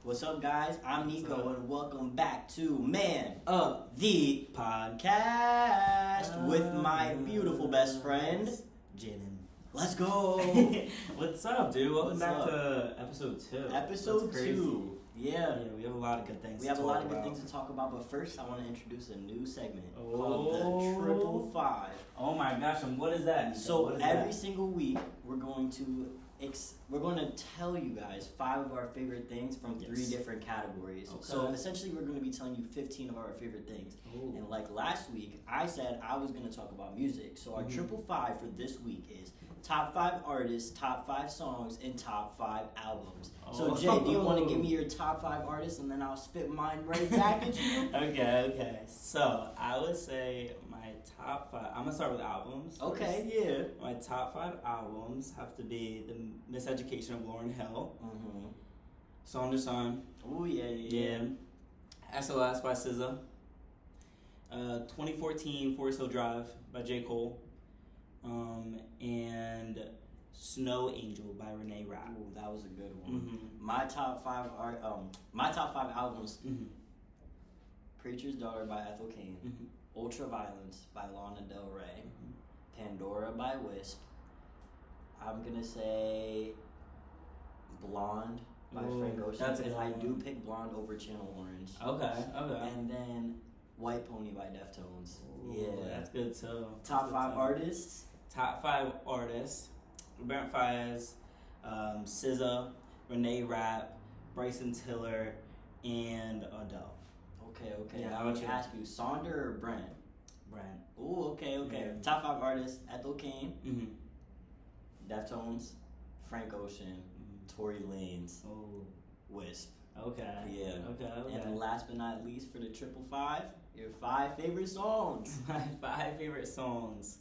What's up, guys? I'm Niko, and welcome back to Man of the Podcast with my beautiful best friend, Jayden. Let's go! What's up, dude? Welcome What's back up? to episode 2. Episode That's crazy. 2. Yeah. We have a lot of good things We to have a talk lot of good about. things to talk about, but first I want to introduce a new segment Oh. called the Triple Five. Oh my gosh, and what is that? Niko? So What is every that? single week we're going to tell you guys 5 of our favorite things from 3 different categories. Okay. So essentially we're going to be telling you 15 of our favorite things. Ooh. And like last week, I said I was going to talk about music. So our Triple Five for this week is top 5 artists, top 5 songs, and top 5 albums. So Jay, do you want to give me your top 5 artists, and then I'll spit mine right back at you? Okay. So I would say my top 5. I'm gonna start with albums. Okay, first. yeah. My top 5 albums have to be The Miseducation of Lauryn Hill, Mm-hmm. Song to Song, Oh yeah. SOS by SZA, 2014 Forest Hill Drive by J. Cole, and Snow Angel by Renee Rapp. Ooh, that was a good one. Mm-hmm. My top 5 albums: Mm-hmm. Preacher's Daughter by Ethel Cain, Mm-hmm. Ultraviolence by Lana Del Rey, Mm-hmm. Pandora by Wisp. I'm gonna say Blonde by Ooh, Frank Ocean, that's a because good I do one. pick Blonde over Channel Orange. Okay. And then White Pony by Deftones. Ooh, Yeah. that's good too. Top 5 artists. Top 5 artists: Brent Fayez, SZA, Renee Rapp, Bryson Tiller, and Adele. Okay. Yeah, Now how let about me you? ask you, Sonder or Brent? Brent. Ooh, okay. Yeah. Top 5 artists: Ethel Cain, Mm-hmm. Deftones, Frank Ocean, Tory Lanez, Oh. Wisp. Okay. Yeah. Okay. And last but not least, for the Triple Five, your 5 favorite songs. My 5 favorite songs.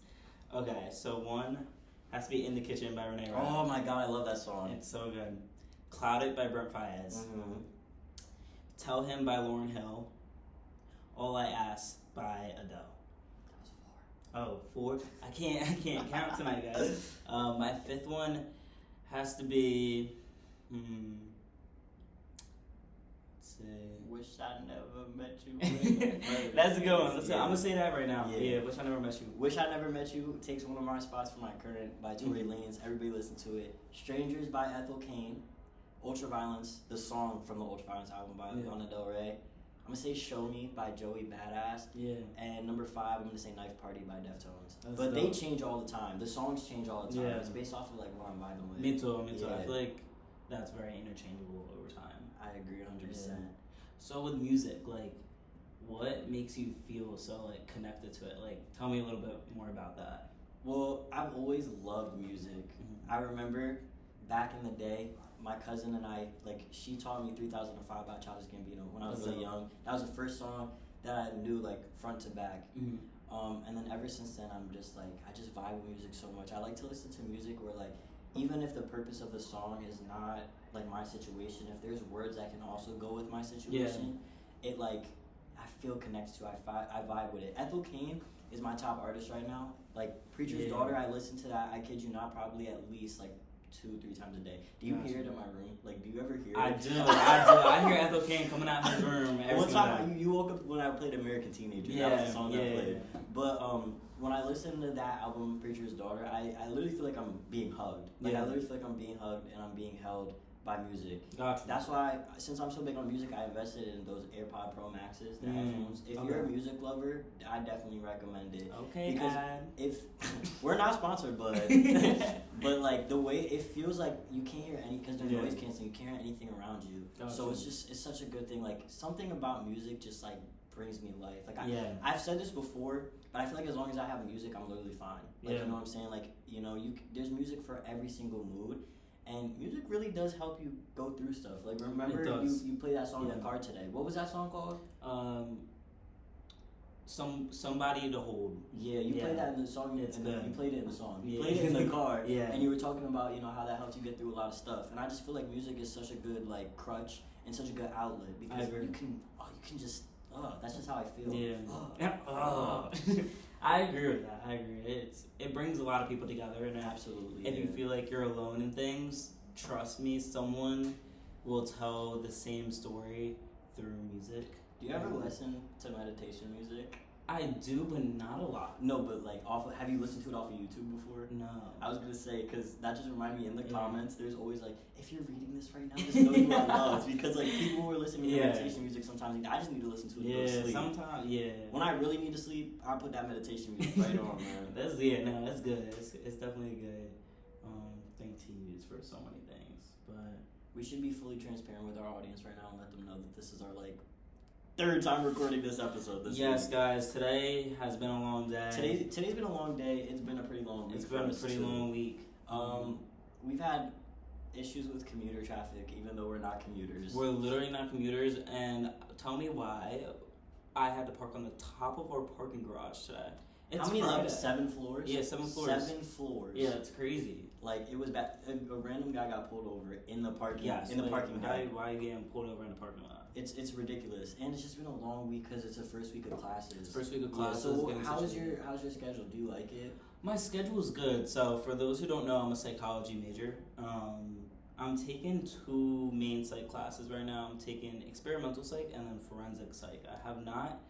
Okay, so 1 has to be In the Kitchen by Renee Rapp. Oh my god, I love that song. It's so good. Clouded by Brent Fayez. Mm-hmm. Tell Him by Lauryn Hill. All I Ask by Adele. That was 4. Oh, 4. I can't count tonight, guys. My 5th one has to be. Let's see. Wish I never met you. That's a good one. I'm Yeah. gonna say that right now. Yeah. Yeah. Wish I Never Met You. Wish I Never Met You takes one of my spots for my current by Tory Lanez. Everybody listen to it. Strangers by Ethel Cain. Ultraviolence, the song from the Ultraviolence album by Lana Del Rey. I'm gonna say Show Me by Joey Badass. Yeah. And number 5, I'm gonna say Knife Party by Deftones. That's But dope. they change all the time. The songs change all the time. Yeah. It's based off of like what I'm vibing with. Me too. Yeah. I feel like that's very interchangeable over time. I agree 100%. Yeah. So with music, like, what makes you feel so like connected to it? Like, tell me a little bit more about that. Well, I've always loved music. Mhm. I remember back in the day, my cousin and I, like, she taught me 3005 by Childish Gambino when I was really young. That was the first song that I knew, like, front to back. And then ever since then, I'm just, like, I just vibe with music so much. I like to listen to music where, like, even if the purpose of the song is not, like, my situation, if there's words that can also go with my situation, it, like, I feel connected to, I vibe with it. Ethel Cain is my top artist right now. Like, Preacher's Daughter, I listen to that, I kid you not, probably at least, like, 2-3 times a day. Do you hear it in my room? Like, do you ever hear it? I do. I hear Ethel Cain coming out his room every One single time day. you woke up when I played American Teenager. That was the song that I played. But when I listen to that album, Preacher's Daughter, I literally feel like I'm being hugged. Like, I literally feel like I'm being hugged and I'm being held by music. Gotcha. That's why, since I'm so big on music, I invested in those AirPod Pro Maxes, the headphones. If you're a music lover, I definitely recommend it. Okay, because Dad. if we're not sponsored, but but like the way it feels, like you can't hear any, because they're noise canceling, you can't hear anything around you. Gotcha. So it's such a good thing. Like, something about music just like brings me life. Like, Yeah. I've said this before, but I feel like as long as I have music, I'm literally fine. Like, you know what I'm saying? Like, you know, there's music for every single mood. And music really does help you go through stuff. Like, remember you played that song in the car today. What was that song called? Somebody to Hold. Yeah, you played that in the song. It's good. You played it in the song. You Yeah. played it in the car. Yeah. And you were talking about, you know, how that helped you get through a lot of stuff. And I just feel like music is such a good, like, crutch and such a good outlet, because you can just, that's just how I feel. Yeah. I agree with that. I agree. It brings a lot of people together, and Absolutely. if you feel like you're alone in things, trust me, someone will tell the same story through music. Do you ever listen to meditation music? I do, but not a lot. No, but like have you listened to it off of YouTube before? No. I was gonna say, because that just reminded me in the comments. There's always like, if you're reading this right now, just know you are loved, because like people who are listening to meditation music sometimes. I just need to listen to it to go to sleep. Sometimes. When I really need to sleep, I put that meditation music right on, man. That's good. It's definitely a good thing to use for so many things. But we should be fully transparent with our audience right now and let them know that this is our like third time recording this episode this week. Guys, today has been a long day. Today's been a long day. It's been a pretty long week. It's been a pretty long week. We've had issues with commuter traffic, even though we're not commuters. We're literally not commuters, and tell me why I had to park on the top of our parking garage today. How many levels? 7 floors? Yeah, 7 floors. 7 floors. Yeah, it's crazy. Like, it was bad. A random guy got pulled over in the parking. Yes, in the parking lot. Why are you getting pulled over in the parking lot? It's ridiculous, and it's just been a long week because it's the first week of classes. It's first week of classes. So how's your schedule? Do you like it? My schedule is good. So for those who don't know, I'm a psychology major. I'm taking 2 main psych classes right now. I'm taking experimental psych and then forensic psych. I have not.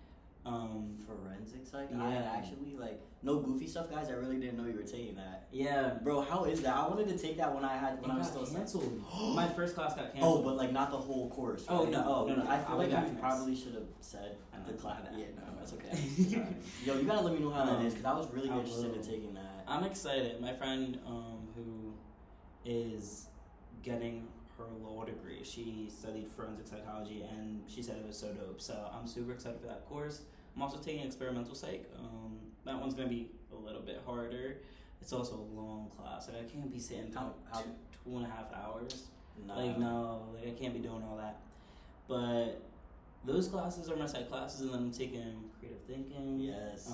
Forensic psych? Yeah. I actually, like, no goofy stuff, guys. I really didn't know you were taking that. Yeah. Bro, how is that? I wanted to take that when I was still canceled. My first class got canceled. Oh, but like not the whole course, right? Oh, no. I feel like you probably should have said the class. Yeah, no, that's okay. Yo, you gotta let me know how that is, because I was really interested in taking that. I'm excited. My friend who is getting her law degree, she studied forensic psychology, and she said it was so dope. So I'm super excited for that course. I'm also taking experimental psych. That one's gonna be a little bit harder. It's also a long class. Like, I can't be sitting through 2.5 hours. Nah. Like, no, like, I can't be doing all that. But those classes are my psych classes, and then I'm taking creative thinking. Yes.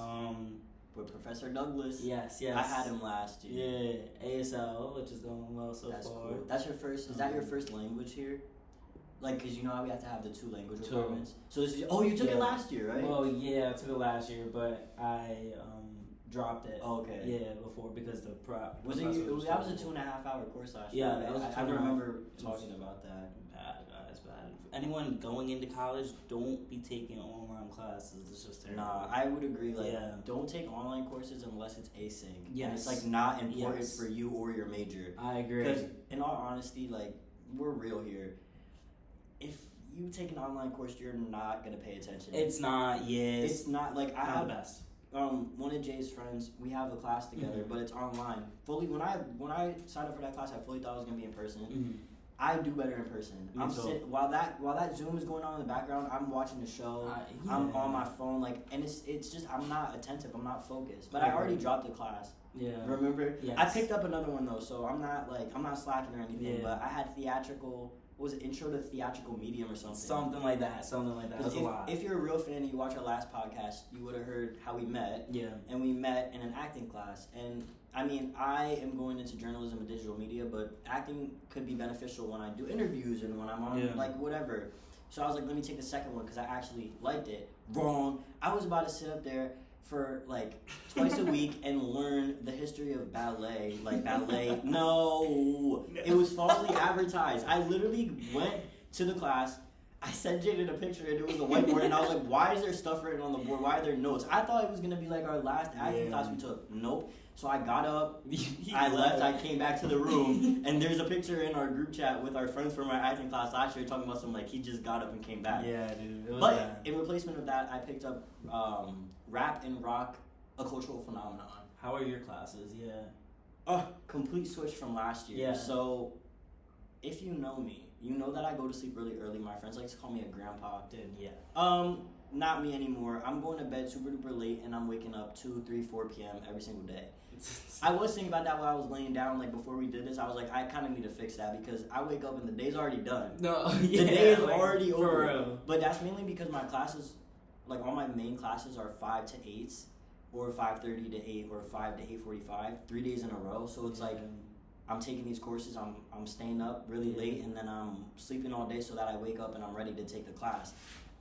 With Professor Douglas. Yes. I had him last year. Yeah, ASL, which is going well so That's far. Cool. That's your first. Is that your first language here? Like, cause you know how we have to have the 2 language requirements. So this is. Oh, you took it last year, right? Well, yeah, I took it last year, but I dropped it. Oh, okay. Yeah, before because the that was a 2.5 hour course last year. Yeah, that was. I remember talking about that. Bad, guys, bad. Anyone going into college, don't be taking online classes. It's just terrible. Nah, I would agree. Like, don't take online courses unless it's async. Yes. And it's like not important for you or your major. I agree. Because in all honesty, like, we're real here. If you take an online course, you're not gonna pay attention. It's not. Yes. It's not like I not have the best. One of Jay's friends. We have a class together, but it's online. Fully, when I signed up for that class, I fully thought it was gonna be in person. Mm-hmm. I do better in person. I'm sitting while that Zoom is going on in the background. I'm watching the show. I'm on my phone, like, and it's just I'm not attentive. I'm not focused. But I already dropped the class. Yeah. Remember? Yes. I picked up another one though, so I'm not slacking or anything. Yeah. But I had theatrical. What was it? Intro to theatrical medium or something. Something like that. That's a lot. If you're a real fan and you watch our last podcast, you would have heard how we met. Yeah. And we met in an acting class. And I mean, I am going into journalism and digital media, but acting could be beneficial when I do interviews and when I'm on like whatever. So I was like, let me take the second one because I actually liked it. Wrong. I was about to sit up there for like twice a week and learn the history of ballet. Like ballet. No. It was falsely advertised. I literally went to the class. I sent Jayden a picture and it was a whiteboard and I was like, why is there stuff written on the board? Why are there notes? I thought it was going to be like our last acting class we took. Nope. So I got up, I left, I came back to the room, and there's a picture in our group chat with our friends from our acting class last year talking about some, like, he just got up and came back. Yeah, dude. But in replacement of that, I picked up rap and rock, a cultural phenomenon. How are your classes? Yeah. Complete switch from last year. Yeah. So, if you know me, you know that I go to sleep really early. My friends like to call me a grandpa. Dude, yeah. Not me anymore. I'm going to bed super duper late, and I'm waking up 2, 3, 4 p.m. every single day. I was thinking about that while I was laying down, like, before we did this. I was like, I kind of need to fix that because I wake up and the day's already done. No, the day is like, already over. For real. But that's mainly because my classes, like, all my main classes are 5 to 8, or 5:30 to 8, or 5 to 8:45, 3 days in a row. So it's like I'm taking these courses, I'm staying up really late, and then I'm sleeping all day so that I wake up and I'm ready to take the class.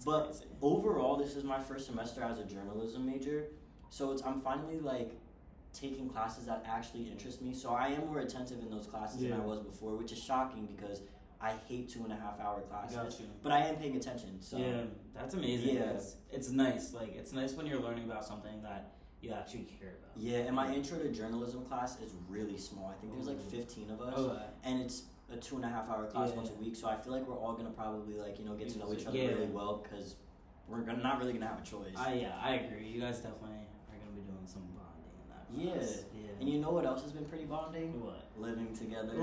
But overall, this is my first semester as a journalism major, so I'm finally like taking classes that actually interest me. So I am more attentive in those classes than I was before, which is shocking because I hate 2.5 hour classes. Got you. But I am paying attention. So yeah, that's amazing. Yeah. It's nice. Like, it's nice when you're learning about something that you actually care about. Yeah, and my intro to journalism class is really small. I think there's like 15 of us, and it's a 2.5 hour class once a week. So I feel like we're all gonna probably like get to know each other really well because we're not really gonna have a choice. I agree. You guys definitely are gonna be doing some bonding in that class. Yeah. And you know what else has been pretty bonding? What? Living together.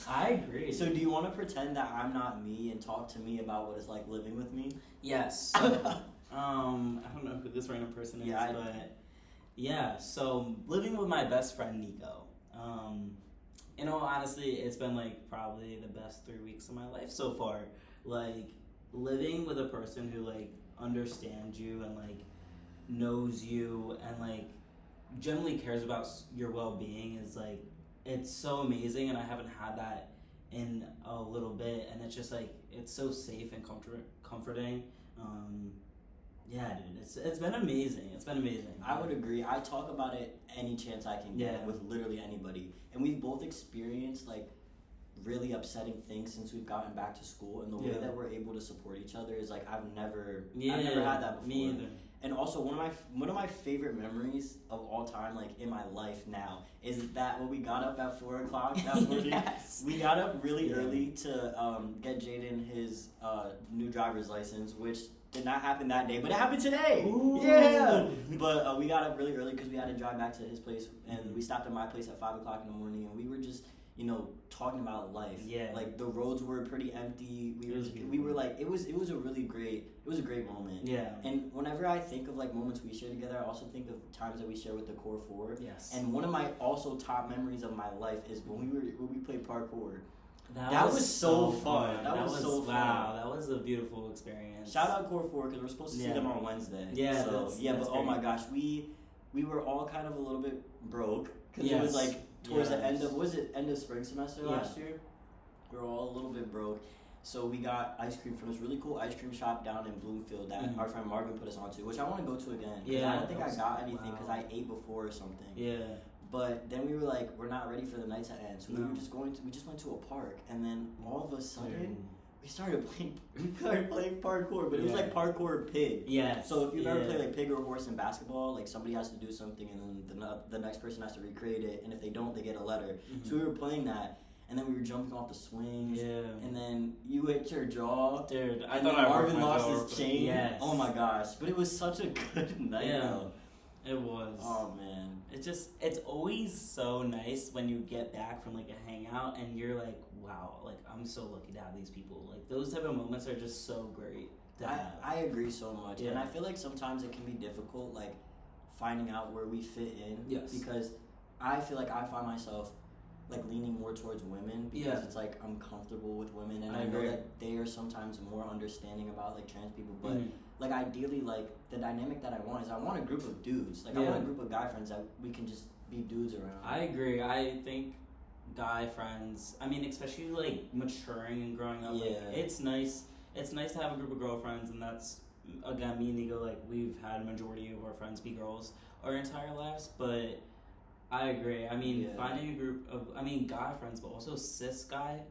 I agree. So do you want to pretend that I'm not me and talk to me about what it's like living with me? Yes. So, I don't know who this random person is, but yeah. So living with my best friend Niko. In all honesty, it's been like probably the best 3 weeks of my life so far. Like living with a person who like understands you and like knows you and like generally cares about your well-being is like it's so amazing, and I haven't had that in a little bit, and it's just like it's so safe and comforting. Yeah, dude, it's been amazing. It's been amazing. I would agree. I talk about it any chance I can get with literally anybody, and we've both experienced like really upsetting things since we've gotten back to school, and the way that we're able to support each other is like I've never had that before. Me either. And also one of my favorite memories of all time, like in my life now, is that when we got up at 4:00 that morning, we got up really early to get Jayden his new driver's license, which did not happen that day, but it happened today. Ooh. Yeah. But we got up really early because we had to drive back to his place, and we stopped at my place at 5:00 in the morning, and we were just talking about life. Yeah. Like the roads were pretty empty. We were like it was a great moment. Yeah. And whenever I think of like moments we share together, I also think of times that we share with the Core 4. Yes. And one of my also top memories of my life is when we played parkour. That was so fun. That was so fun. Wow, that was a beautiful experience. Shout out Core 4 because we're supposed to see them on Wednesday. Yeah. So that's but great. Oh my gosh, we were all kind of a little bit broke because it was like towards the end of spring semester last year. We were all a little bit broke. So we got ice cream from this really cool ice cream shop down in Bloomfield that our friend Marvin put us onto, which I want to go to again. Yeah, I don't think I got anything because I ate before or something. Yeah. But then we were like, we're not ready for the night to end, so we just went to a park, and then all of a sudden we started playing parkour, but it was like parkour pig. Yeah. So if you've ever played like pig or horse in basketball, like somebody has to do something, and then the next person has to recreate it, and if they don't, they get a letter. Mm-hmm. So we were playing that. And then we were jumping off the swings. Yeah. And then you hit your jaw. Dude, I thought Marvin lost his chain. Yes. Oh my gosh. But it was such a good night. Yeah. It was. Oh man. It's always so nice when you get back from like a hangout and you're like, wow, like I'm so lucky to have these people. Like those type of moments are just so great to have. I agree so much. Yeah. And I feel like sometimes it can be difficult, like finding out where we fit in. Yes. Because I feel like I find myself like leaning more towards women because it's like I'm comfortable with women, and I know that they are sometimes more understanding about like trans people, but like ideally like the dynamic that I want is I want a group of dudes, like I want a group of guy friends that we can just be dudes around. I agree. I think guy friends, I mean especially like maturing and growing up, like it's nice to have a group of girlfriends, and that's again me and Niko, like we've had a majority of our friends be girls our entire lives, but I agree. I mean, finding a group of, guy friends, but also cis guy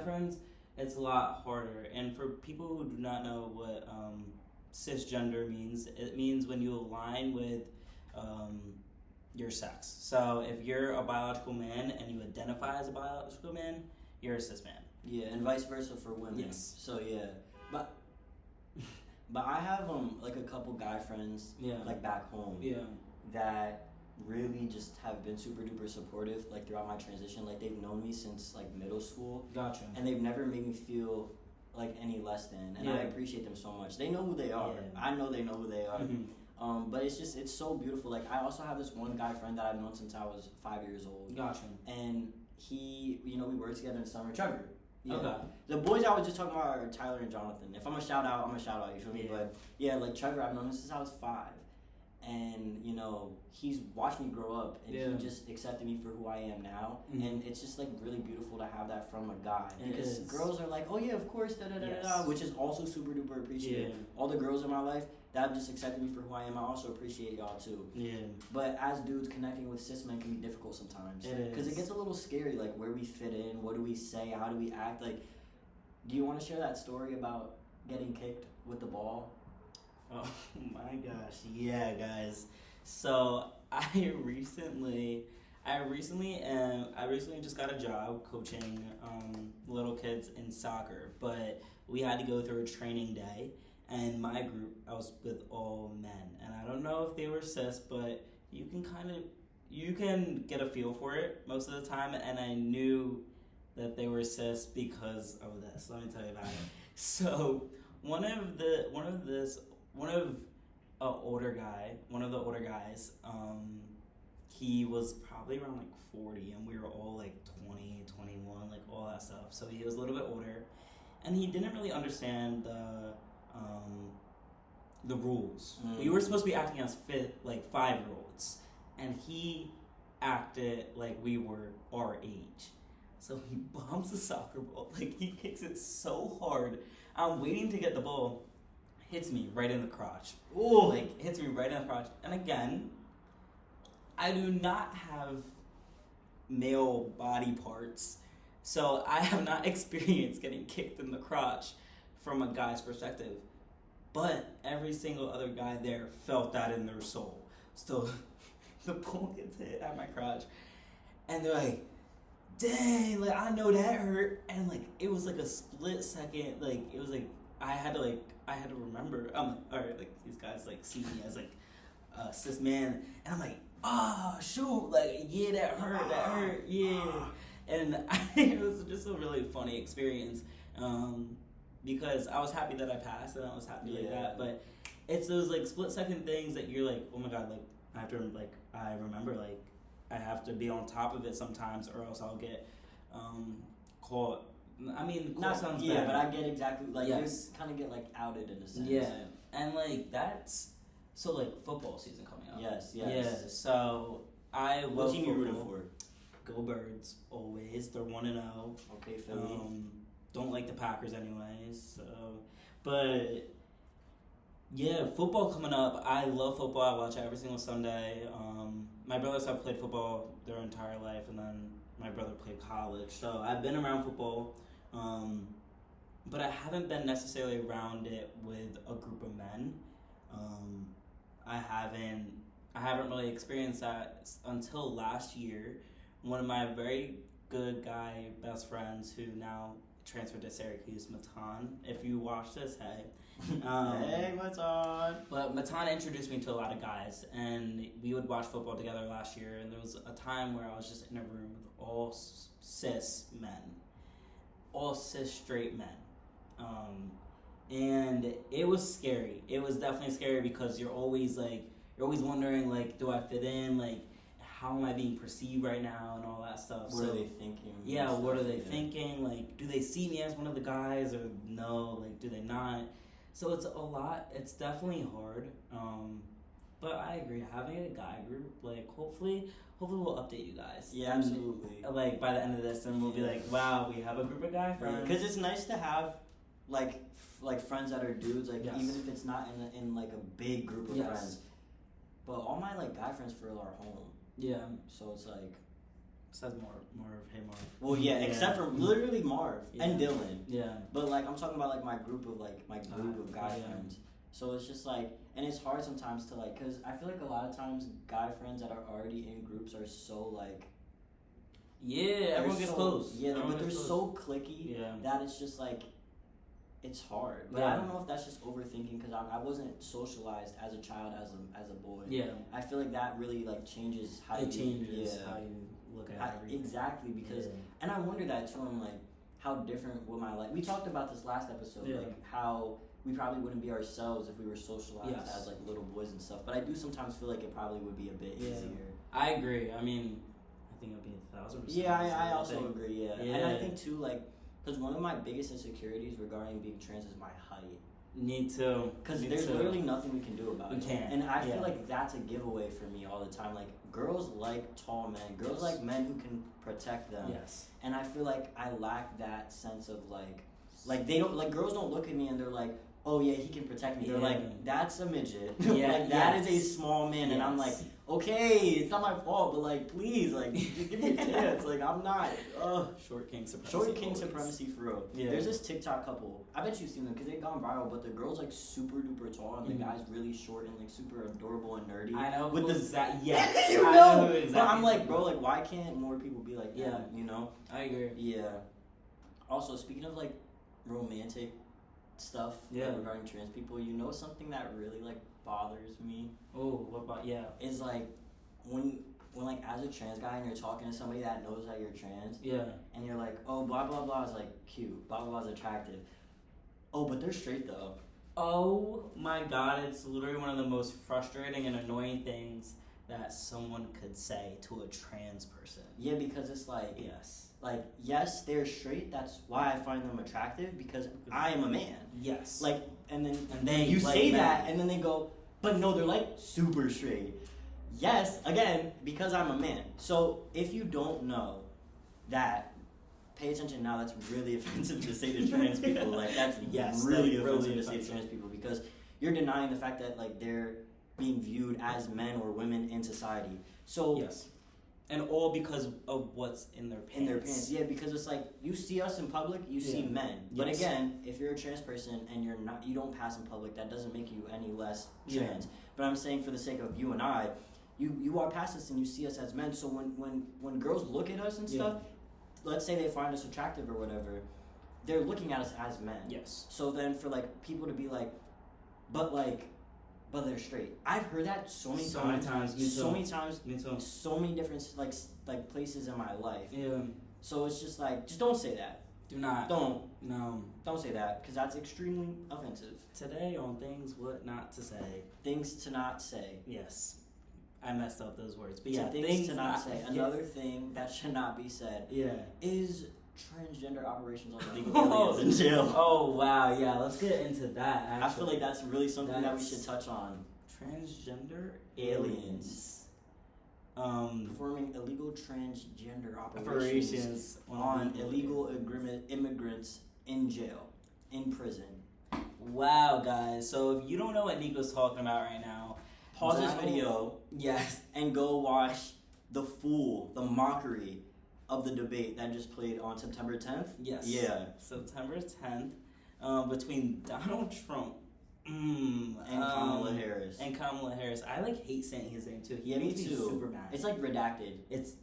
friends, it's a lot harder. And for people who do not know what cisgender means, it means when you align with your sex. So if you're a biological man and you identify as a biological man, you're a cis man. Yeah, and vice versa for women. Yes. So yeah, but I have like a couple guy friends like back home that really just have been super duper supportive like throughout my transition. Like they've known me since like middle school. Gotcha. And they've never made me feel like any less than, and I appreciate them so much. They know who they are. I know they know who they are. Mm-hmm. But it's so beautiful. Like I also have this one guy friend that I've known since I was 5 years old. Gotcha. And he, we worked together in summer. Trevor. Yeah. Okay. The boys I was just talking about are Tyler and Jonathan. If I'm a shout out, you feel me? But yeah, like Trevor, I've known him since I was 5. and you know he's watched me grow up, and he just accepted me for who I am now, and it's just like really beautiful to have that from a guy, because girls are like, oh yeah, of course, which is also super duper appreciated. All the girls in my life that have just accepted me for who I am, I also appreciate y'all too. But as dudes, connecting with cis men can be difficult sometimes, because it gets a little scary, like where we fit in, what do we say, how do we act. Like, do you want to share that story about getting kicked with the ball? Oh my gosh, yeah, guys. So I recently just got a job coaching little kids in soccer, but we had to go through a training day, and my group, I was with all men, and I don't know if they were cis, but you can get a feel for it most of the time, and I knew that they were cis because of this. Let me tell you about it. So one of the older guys, he was probably around like 40, and we were all like 20, 21, like all that stuff. So he was a little bit older, and he didn't really understand the rules. We were supposed to be acting as 5-year-olds, and he acted like we were our age. So he bombs the soccer ball, like he kicks it so hard. I'm waiting to get the ball, hits me right in the crotch. Ooh. Like, hits me right in the crotch. And again, I do not have male body parts, so I have not experienced getting kicked in the crotch from a guy's perspective. But every single other guy there felt that in their soul. So the ball gets hit at my crotch, and they're like, dang, like, I know that hurt. And like, it was like a split second, like, it was like, I had to remember, alright, like, these guys like see me as like a cis man, and I'm like, shoot, like, yeah, that hurt, yeah. And it was just a really funny experience, because I was happy that I passed, and I was happy like that, but it's those like split second things that you're like, oh my god, like, I remember, like, I have to be on top of it sometimes, or else I'll get caught. I mean, caught sounds bad. But I get exactly, like, you kind of get, like, outed in a sense. Yeah, and, like, that's, so, like, football season coming up. Yes. Yeah, so I love what team football. You rooting for? Go Birds, always. They're 1-0. Okay, Philly. Don't like the Packers anyways, so, but yeah, football coming up. I love football. I watch it every single Sunday. My brothers have played football their entire life, and then my brother played college. So I've been around football, but I haven't been necessarily around it with a group of men. I haven't really experienced that until last year. One of my very good guy best friends who now transferred to Syracuse, Matan. If you watch this, hey. Hey, Matan. But Matan introduced me to a lot of guys, and we would watch football together last year, and there was a time where I was just in a room with all cis men, all cis straight men. And it was scary. It was definitely scary because you're always wondering, like, do I fit in? Like, how am I being perceived right now and all that stuff? What are they thinking? Yeah, what are they thinking? Like, do they see me as one of the guys or no? Like, do they not? So it's a lot. It's definitely hard. But I agree. Having a guy group, like, hopefully we'll update you guys. Yeah, absolutely. Like, by the end of this, and we'll be like, wow, we have a group of guy friends. Because it's nice to have, like friends that are dudes, like, even if it's not in like a big group of friends. But all my, like, guy friends for real are home. Yeah. So it's like, besides Marv, hey Marv. Well, yeah, except for literally Marv and Dylan. Yeah. But, like, I'm talking about, like, my group of guy friends. So it's just like, and it's hard sometimes to, like, because I feel like a lot of times guy friends that are already in groups are so, like, everyone gets close. Yeah, but they're so cliquey that it's just like, it's hard. But I don't know if that's just overthinking, because I wasn't socialized as a child as a boy. Yeah. I feel like that really, like, changes how how you look at everything. Exactly, because, and I wonder that too, I'm like, how different would my life, we talked about this last episode, like, how we probably wouldn't be ourselves if we were socialized as, like, little boys and stuff. But I do sometimes feel like it probably would be a bit easier. I agree. I mean, I think it would be 1,000%. Yeah, I also agree, And I think too, like, because one of my biggest insecurities regarding being trans is my height. Need to. Because there's literally nothing we can do about it. We can't. And I feel like that's a giveaway for me all the time. Like, girls like tall men. Girls like men who can protect them. Yes. And I feel like I lack that sense of, like they don't, like, girls don't look at me and they're like, oh, yeah, he can protect me. They're like, that's a midget. Yeah, like, that is a small man. And I'm like, okay, it's not my fault, but, like, please, like, give me a chance. Like, I'm not, Short king supremacy. Short king supremacy for real. Yeah. There's this TikTok couple. I bet you've seen them because they've gone viral, but the girl's, like, super duper tall and the guy's really short and, like, super adorable and nerdy. I know. With yes. you know. I know who exactly. But I'm like, bro, like, why can't more people be like that? Yeah. You know? I agree. Yeah. Also, speaking of, like, romantic stuff like, regarding trans people, you know something that really, like, bothers me? Oh, what about, is, like, when like, as a trans guy and you're talking to somebody that knows that you're trans, and you're like, oh, blah, blah, blah is, like, cute, blah, blah, blah is attractive. Oh, but they're straight, though. Oh, my God, it's literally one of the most frustrating and annoying things that someone could say to a trans person. Yeah, because it's like, like, yes, they're straight. That's why I find them attractive, because I am a man. Yes. Like, and they you like say men. that, and then they go, but no, they're like super straight. Yes, again, because I'm a man. So if you don't know that, pay attention now. That's really offensive to say to trans people. Like, that's really offensive to say to trans people, because you're denying the fact that, like, they're being viewed as men or women in society. So yes. And all because of what's in their pants. In their pants, yeah, because it's like, you see us in public, you see men. But again, if you're a trans person and you don't pass in public, that doesn't make you any less trans. But I'm saying, for the sake of you and I, you walk past us and you see us as men. So when girls look at us and stuff, let's say they find us attractive or whatever, they're looking at us as men. Yes. So then for, like, people to be like, but they're straight. I've heard that so many times. Me too. Me too. So many different, like places in my life. Yeah. So it's just like, just don't say that. Do not. Don't say that, because that's extremely offensive. Today on Things What Not to Say. Things to not say. Yes. I messed up those words. But things to not say. Another thing that should not be said. Is transgender operations on illegal aliens in jail. Oh, wow. Yeah, let's get into that, actually. I feel like that's really something that we should touch on. Transgender aliens. Performing illegal transgender operations on illegal immigrants in jail, in prison. Wow, guys. So if you don't know what Niko's talking about right now, pause this video. Yes. And go watch the mockery of the debate that just played on September 10th. Yes. Yeah. September 10th, between Donald Trump and Kamala Harris. I hate saying his name too. He makes me super mad. It's like redacted. It's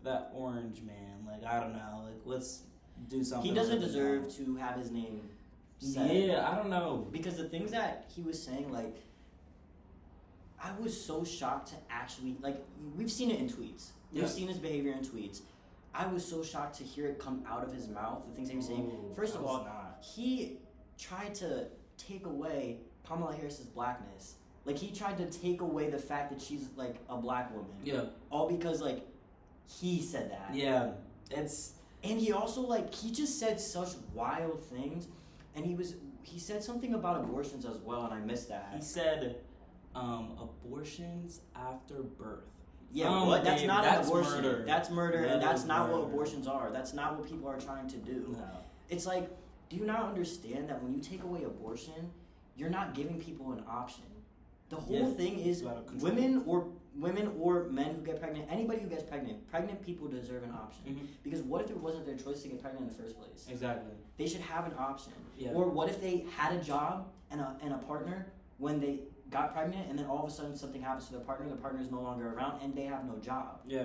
that orange man. Like, I don't know. Like, let's do something. He doesn't deserve to have his name said. Yeah, I don't know. Because the things that he was saying, like, I was so shocked to actually, like, we've seen it in tweets. We've seen his behavior in tweets. I was so shocked to hear it come out of his mouth, the things that he was saying. First of all, he tried to take away Kamala Harris's blackness. Like, he tried to take away the fact that she's, like, a black woman. Yeah. All because, like, he said that. Yeah. And he also, like, he just said such wild things. And he said something about abortions as well, and I missed that. He said, abortions after birth. Yeah, what? That's not an abortion. Murder. That's murder, and that's not what abortions are. That's not what people are trying to do. No. It's like, do you not understand that when you take away abortion, you're not giving people an option? The whole thing is women or men who get pregnant, anybody who gets pregnant people deserve an option. Mm-hmm. Because what if it wasn't their choice to get pregnant in the first place? Exactly. They should have an option. Yeah. Or what if they had a job and a partner when they got pregnant, and then all of a sudden something happens to their partner, the partner is no longer around, and they have no job. Yeah.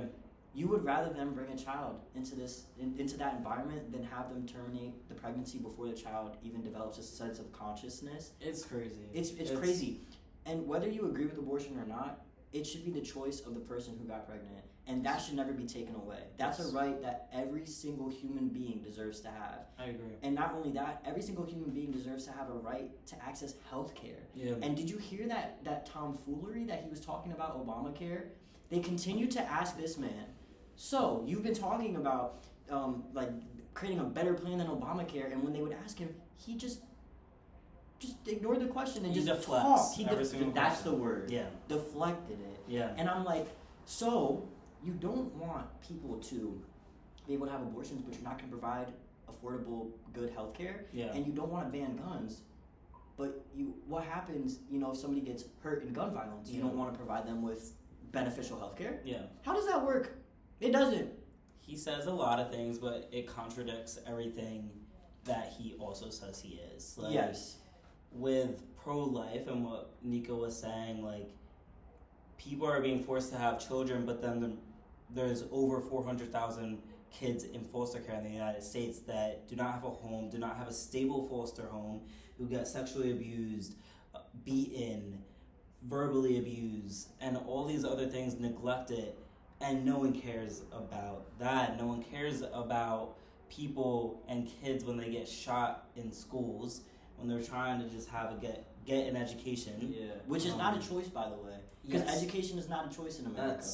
You would rather them bring a child into that environment than have them terminate the pregnancy before the child even develops a sense of consciousness. It's crazy. It's crazy. And whether you agree with abortion or not, it should be the choice of the person who got pregnant. And that should never be taken away. That's a right that every single human being deserves to have. I agree. And not only that, every single human being deserves to have a right to access health care. Yeah. And did you hear that tomfoolery that he was talking about Obamacare? They continue to ask this man, so you've been talking about like creating a better plan than Obamacare, and when they would ask him, he just just ignored the question and He just deflects talked. That's the word. Yeah. Deflected it. Yeah. And I'm like, so you don't want people to be able to have abortions, but you're not going to provide affordable, good health care. Yeah. And you don't want to ban guns. But what happens, if somebody gets hurt in gun violence, you don't want to provide them with beneficial health care? Yeah. How does that work? It doesn't. He says a lot of things, but it contradicts everything that he also says he is. Like, yes. With pro-life and what Niko was saying, like, people are being forced to have children, but then there's over 400,000 kids in foster care in the United States that do not have a home, do not have a stable foster home, who get sexually abused, beaten, verbally abused, and all these other things neglected, and no one cares about that. No one cares about people and kids when they get shot in schools, when they're trying to just get an education. Yeah. Which is not a choice, by the way. Because education is not a choice in America.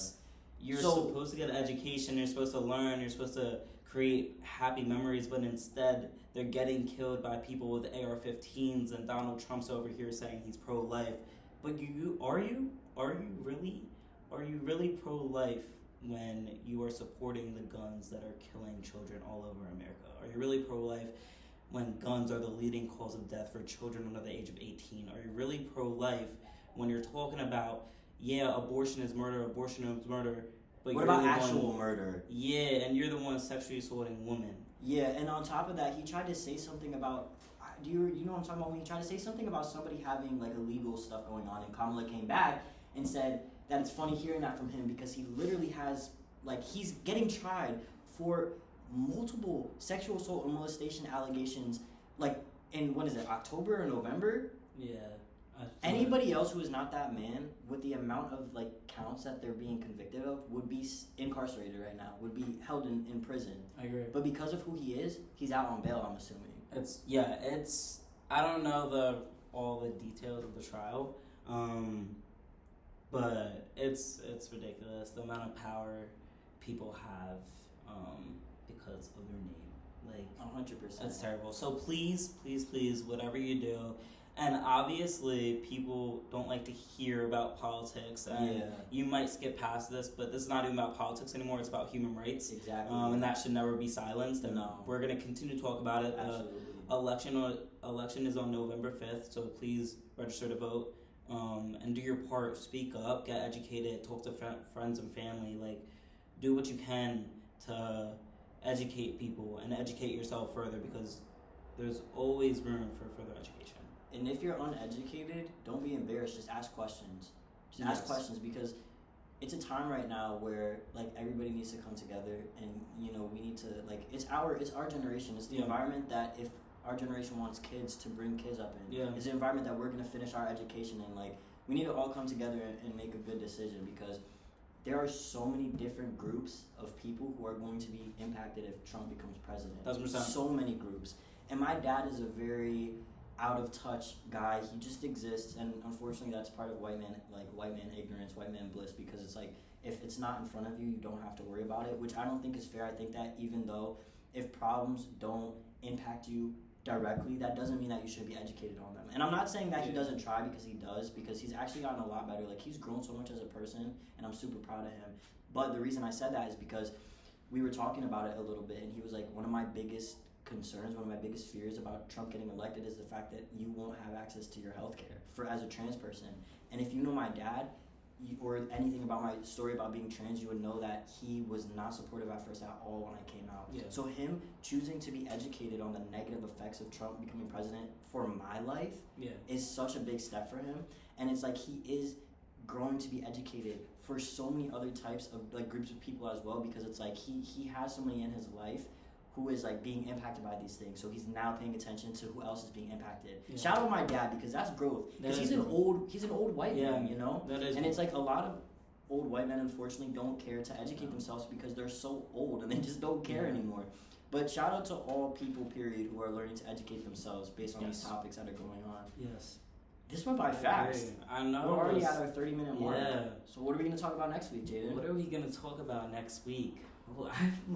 You're supposed to get an education, you're supposed to learn, you're supposed to create happy memories, but instead they're getting killed by people with AR-15s, and Donald Trump's over here saying he's pro-life. But are you really pro-life when you are supporting the guns that are killing children all over America? Are you really pro-life when guns are the leading cause of death for children under the age of 18? Are you really pro-life when you're talking about, abortion is murder, but what about actual murder? Yeah, and you're the one sexually assaulting women. Yeah, and on top of that, he tried to say something about, do you know what I'm talking about, when he tried to say something about somebody having like illegal stuff going on, and Kamala came back and said that it's funny hearing that from him because he literally has, like, he's getting tried for multiple sexual assault and molestation allegations, like, in, October or November? Yeah. Anybody else who is not that man, with the amount of, like, counts that they're being convicted of, would be incarcerated right now, would be held in prison. I agree. But because of who he is, he's out on bail, I'm assuming. I don't know all the details of the trial, but it's ridiculous the amount of power people have because of their name. Like 100%. It's terrible. So please, whatever you do. And obviously, people don't like to hear about politics, and you might skip past this, but this is not even about politics anymore. It's about human rights. Exactly. And that should never be silenced. And we're going to continue to talk about it. Absolutely. Election is on November 5th, so please register to vote and do your part. Speak up, get educated, talk to friends and family. Like, do what you can to educate people and educate yourself further, because there's always room for further education. And if you're uneducated, don't be embarrassed. Just ask questions. Ask questions, because it's a time right now where, like, everybody needs to come together, and we need to, like, it's our generation. It's the environment that, if our generation wants kids to bring kids up in, it's the environment that we're gonna finish our education in. Like, we need to all come together and make a good decision, because there are so many different groups of people who are going to be impacted if Trump becomes president. 1,000%. So many groups. And my dad is a very out of touch guy. He just exists, and unfortunately that's part of white man ignorance, white man bliss, because it's like, if it's not in front of you, you don't have to worry about it, which I don't think is fair. I think that even though if problems don't impact you directly, that doesn't mean that you should be educated on them. And I'm not saying that he doesn't try, because he does, because he's actually gotten a lot better. Like, he's grown so much as a person, and I'm super proud of him. But the reason I said that is because we were talking about it a little bit, and he was like, one of my biggest concerns, one of my biggest fears about Trump getting elected is the fact that you won't have access to your health care as a trans person. And if you know my dad, or anything about my story about being trans, you would know that he was not supportive at first at all when I came out. Yeah. So him choosing to be educated on the negative effects of Trump becoming president for my life is such a big step for him. And it's like, he is growing to be educated for so many other types of, like, groups of people as well, because it's like he has somebody in his life who is, like, being impacted by these things, so he's now paying attention to who else is being impacted. Shout out my dad, because that's growth. Because he's an old white man, That is. And it's like, a lot of old white men unfortunately don't care to educate themselves because they're so old and they just don't care anymore. But shout out to all people, period, who are learning to educate themselves based on these topics that are going on. Yes. This went by fast. I know. We're already at our 30-minute mark. Yeah. So what are we going to talk about next week, Jayden? What are we going to talk about next week? Well,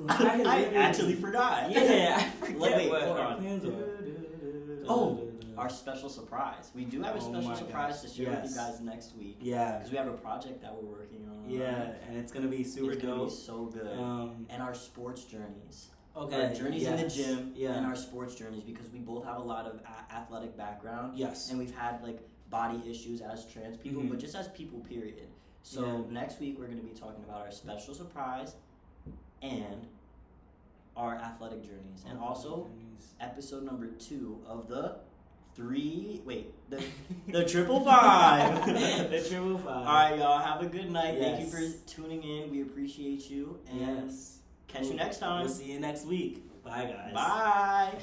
I actually forgot. Yeah, I forget. Wait, what hold our on. plans are. Oh, our special surprise. We do have a special surprise to share with you guys next week. Yeah. Because we have a project that we're working on. Yeah, and it's going to be super dope. It's going to be so good. And our sports journeys. Okay. Our journeys in the gym and our sports journeys, because we both have a lot of athletic background. Yes. And we've had like body issues as trans people, but just as people, period. So next week we're going to be talking about our special surprise and our athletic journeys. And also episode number 2 of the triple five. The triple five. All right, y'all. Have a good night. Yes. Thank you for tuning in. We appreciate you. And catch you next time. We'll see you next week. Bye, guys. Bye.